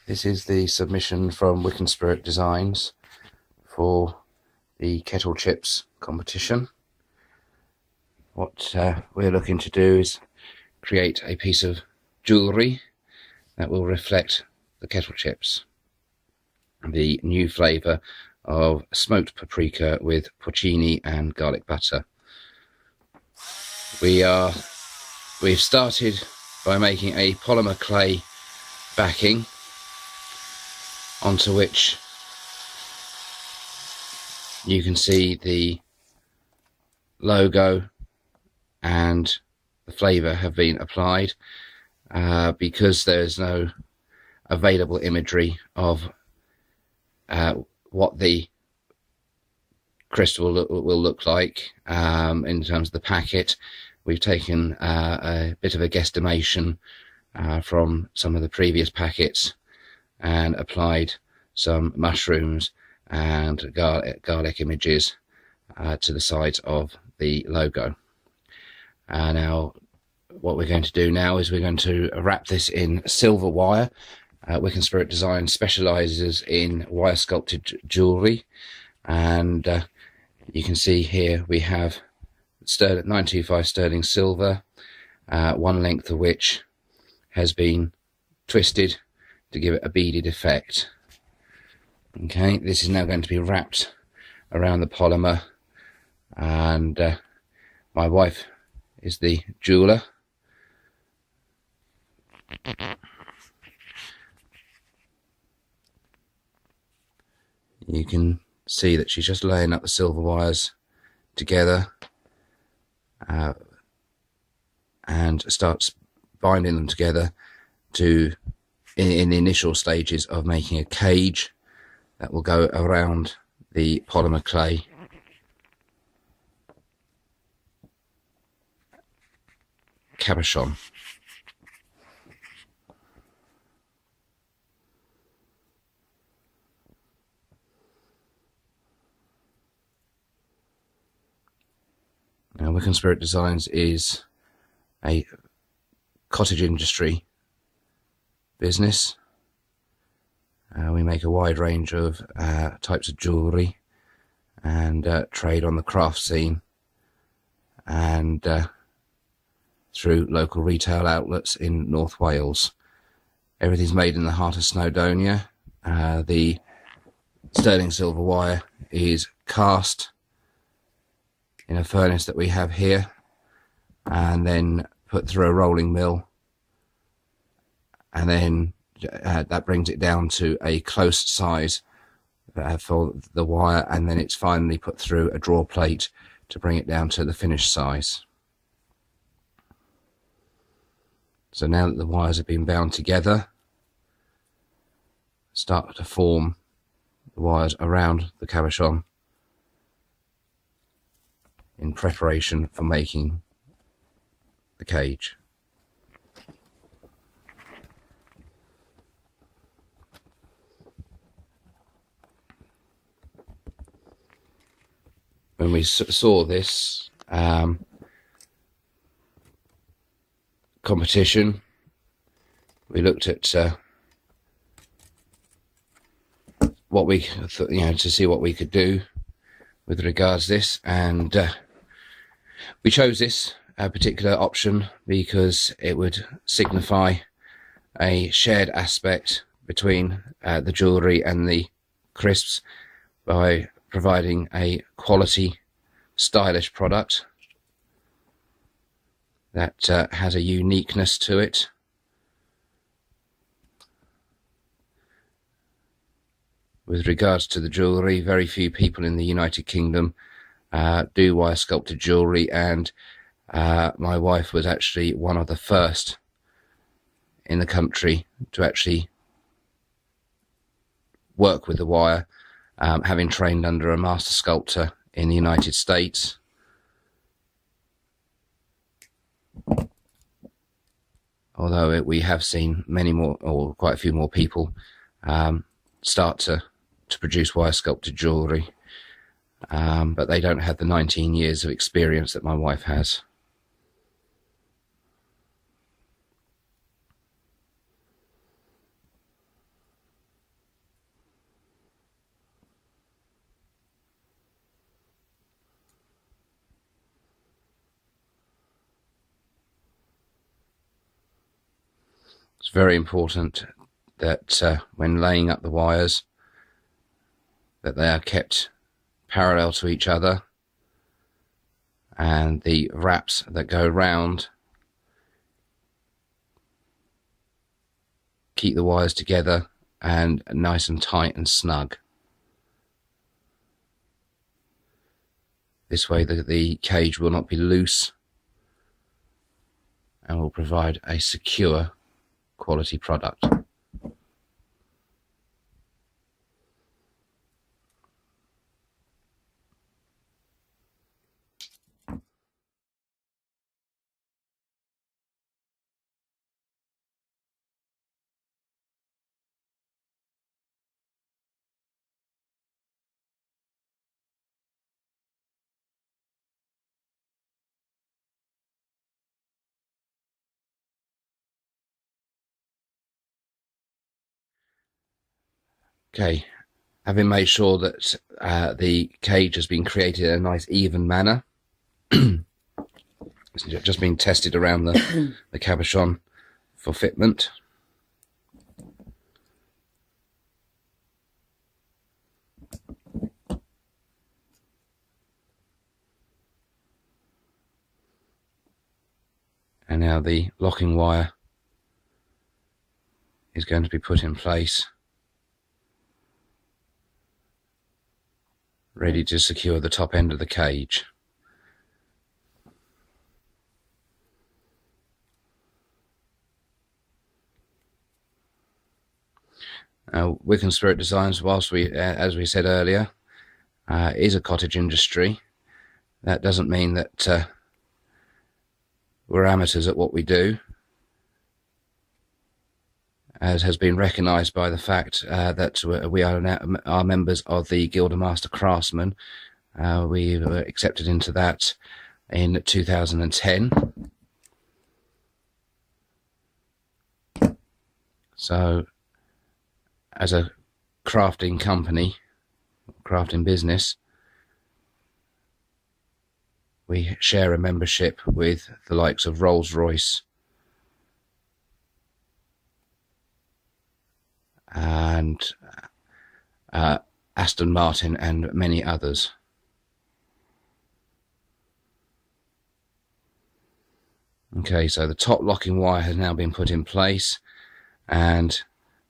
This is the submission from Wicked Spirit Designs for the Kettle Chips competition. What we're looking to do is create a piece of jewellery that will reflect the kettle chips. The new flavour of smoked paprika with porcini and garlic butter. We've started by making a polymer clay backing onto which you can see the logo and the flavour have been applied. Because there's no available imagery of what the crystal will look like in terms of the packet. We've taken a bit of a guesstimation from some of the previous packets and applied some mushrooms and garlic images to the sides of the logo. Now what we're going to do now is we're going to wrap this in silver wire. Wicked Spirit Design specialises in wire sculpted jewellery, and you can see here we have 925 sterling silver, one length of which has been twisted to give it a beaded effect. Okay, this is now going to be wrapped around the polymer, and my wife is the jeweller. You can see that she's just laying up the silver wires together and starts binding them together in the initial stages of making a cage that will go around the polymer clay. Cabochon. Now, Wicked Spirit Designs is a cottage industry business. We make a wide range of types of jewellery and trade on the craft scene and through local retail outlets in North Wales. Everything's made in the heart of Snowdonia. The sterling silver wire is cast in a furnace that we have here and then put through a rolling mill, and then that brings it down to a close size for the wire, and then it's finally put through a draw plate to bring it down to the finished size. So now that the wires have been bound together, start to form the wires around the cabochon in preparation for making the cage. When we saw this competition, we looked at what we thought, to see what we could do with regards to this, and we chose this particular option because it would signify a shared aspect between the jewellery and the crisps by providing a quality, stylish product that has a uniqueness to it. With regards to the jewellery, very few people in the United Kingdom do wire sculpted jewellery, and my wife was actually one of the first in the country to actually work with the wire, having trained under a master sculptor in the United States. Although we have seen many more, or quite a few more people start to produce wire sculpted jewellery, but they don't have the 19 years of experience that my wife has. It's very important that when laying up the wires, that they are kept parallel to each other, and the wraps that go round keep the wires together and nice and tight and snug. This way the cage will not be loose and will provide a secure quality product. Okay, having made sure that the cage has been created in a nice even manner, it's just been tested around the cabochon for fitment. And now the locking wire is going to be put in place, ready to secure the top end of the cage. Wick & Spirit Designs, whilst we, as we said earlier, is a cottage industry, that doesn't mean that we're amateurs at what we do, as has been recognised by the fact that we are members of the Guild of Master Craftsmen. We were accepted into that in 2010. So, as a crafting company, crafting business, we share a membership with the likes of Rolls-Royce and Aston Martin and many others. Okay, so the top locking wire has now been put in place, and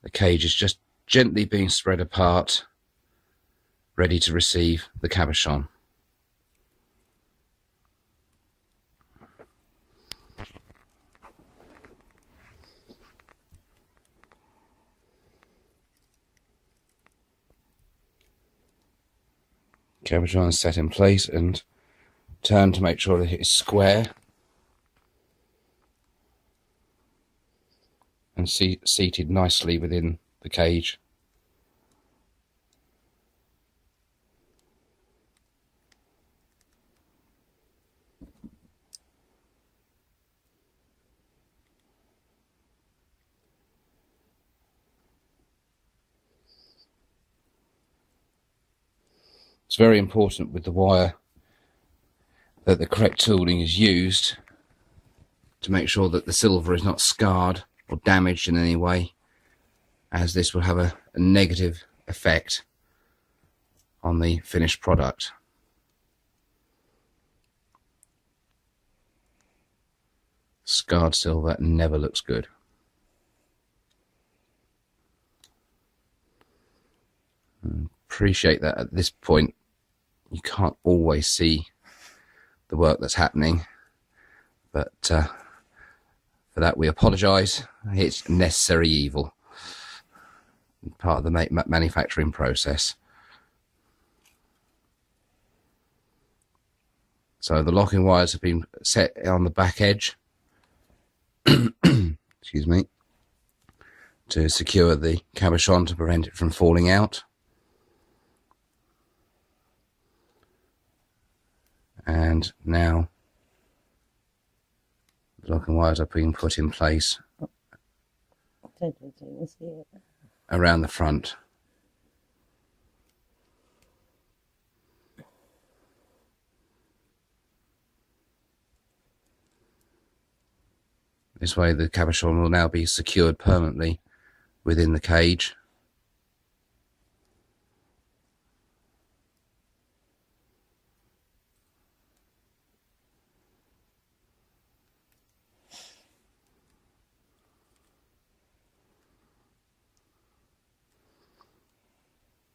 the cage is just gently being spread apart, ready to receive the cabochon. Cabochon is set in place and turned to make sure that it is square and seated nicely within the cage. It's very important with the wire that the correct tooling is used to make sure that the silver is not scarred or damaged in any way, as this will have a negative effect on the finished product. Scarred silver never looks good. Appreciate that at this point you can't always see the work that's happening, but for that we apologise. It's necessary evil, part of the manufacturing process. So the locking wires have been set on the back edge excuse me, to secure the cabochon to prevent it from falling out. And now the locking wires are being put in place around the front. This way the cabochon will now be secured permanently within the cage.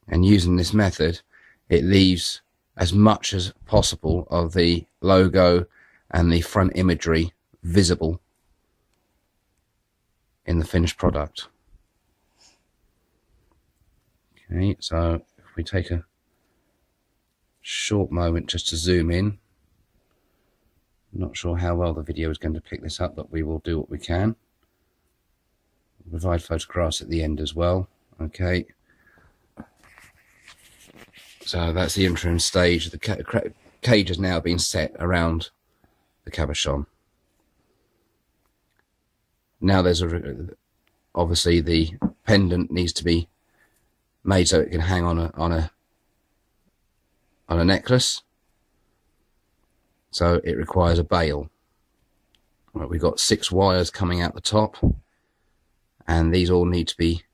And using this method, it leaves as much as possible of the logo and the front imagery visible in the finished product. Okay, so if we take a short moment just to zoom in. I'm not sure how well the video is going to pick this up, but we will do what we can. We'll provide photographs at the end as well. Okay. So that's the interim stage. The cage has now been set around the cabochon. Now there's obviously the pendant needs to be made so it can hang on a necklace. So it requires a bail. Right, we've got 6 wires coming out the top, and these all need to be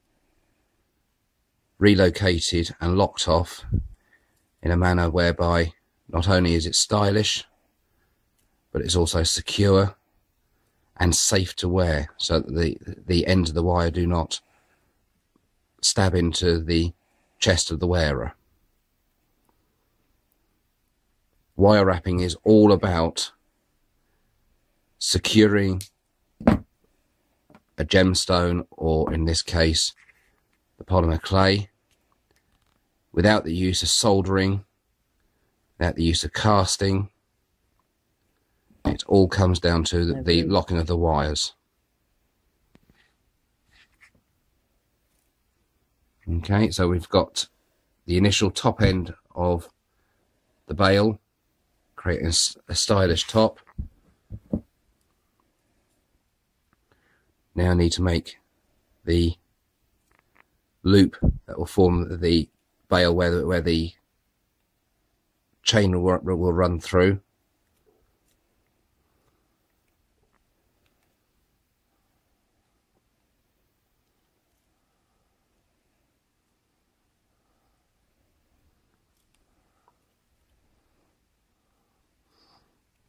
relocated and locked off in a manner whereby not only is it stylish, but it's also secure and safe to wear, so that the ends of the wire do not stab into the chest of the wearer. Wire wrapping is all about securing a gemstone, or in this case the polymer clay, without the use of soldering, without the use of casting. It all comes down to the locking of the wires. Okay, so we've got the initial top end of the bail, creating a stylish top. Now I need to make the loop that will form the bail where the chain will run through.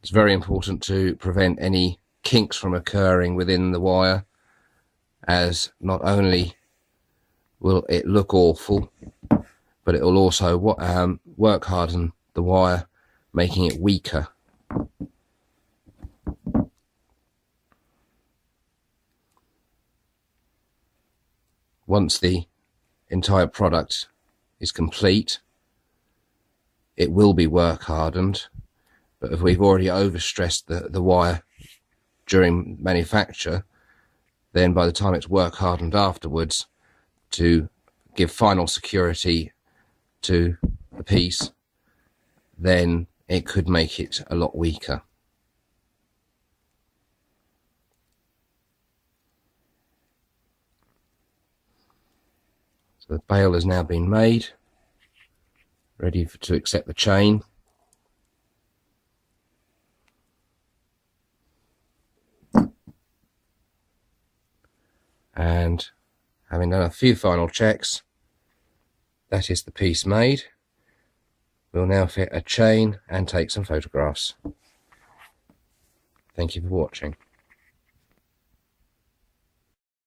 It's very important to prevent any kinks from occurring within the wire, as not only will it look awful, but it will also work harden the wire, making it weaker. Once the entire product is complete, it will be work hardened, but if we've already overstressed the wire during manufacture, then by the time it's work hardened afterwards to give final security to the piece, then it could make it a lot weaker. So the bail has now been made, ready to accept the chain. And having done a few final checks, that is the piece made. We'll now fit a chain and take some photographs. Thank you for watching.